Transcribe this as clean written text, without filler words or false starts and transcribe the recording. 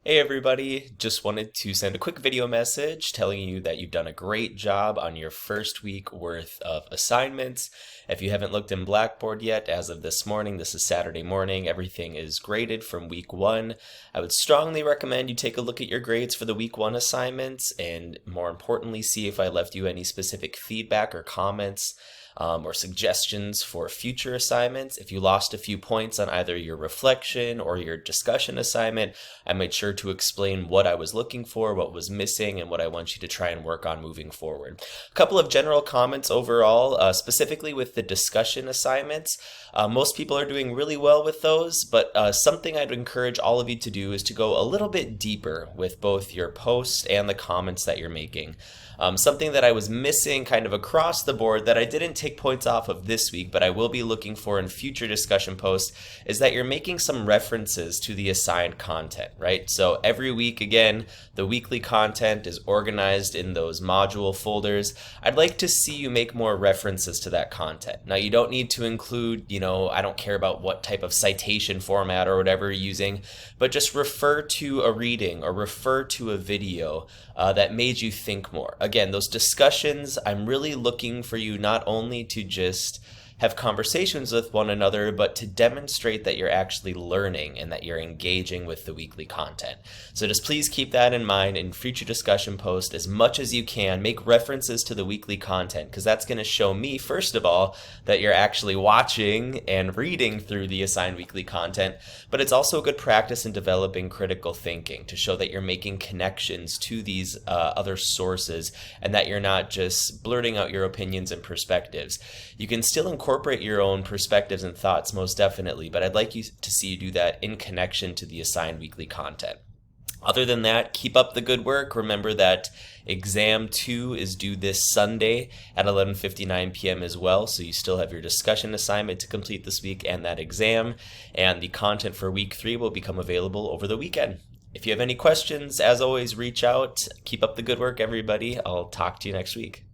Hey everybody, just wanted to send a quick video message telling you that you've done a great job on your first week worth of assignments. If you haven't looked in Blackboard yet, as of this morning, this is Saturday morning, everything is graded from week one. I would strongly recommend you take a look at your grades for the week one assignments and more importantly, see if I left you any specific feedback or comments or suggestions for future assignments. If you lost a few points on either your reflection or your discussion assignment, I made sure to explain what I was looking for, what was missing, and what I want you to try and work on moving forward. A couple of general comments overall, specifically with the discussion assignments. Most people are doing really well with those, but something I'd encourage all of you to do is to go a little bit deeper with both your posts and the comments that you're making. Something that I was missing kind of across the board that I didn't take points off of this week, but I will be looking for in future discussion posts, is that you're making some references to the assigned content, right? So every week, again, the weekly content is organized in those module folders. I'd like to see you make more references to that content. Now, you don't need to include, I don't care about what type of citation format or whatever you're using, but just refer to a reading or refer to a video that made you think more. Again, those discussions, I'm really looking for you not only to just have conversations with one another, but to demonstrate that you're actually learning and that you're engaging with the weekly content. So just please keep that in mind in future discussion posts as much as you can. Make references to the weekly content because that's going to show me, first of all, that you're actually watching and reading through the assigned weekly content, but it's also good practice in developing critical thinking to show that you're making connections to these other sources and that you're not just blurting out your opinions and perspectives. You can still incorporate your own perspectives and thoughts, most definitely, but I'd like you to see you do that in connection to the assigned weekly content. Other than that, keep up the good work. Remember that exam 2 is due this Sunday at 11:59 p.m. as well, so you still have your discussion assignment to complete this week and that exam, and the content for week 3 will become available over the weekend. If you have any questions, as always, reach out. Keep up the good work, everybody. I'll talk to you next week.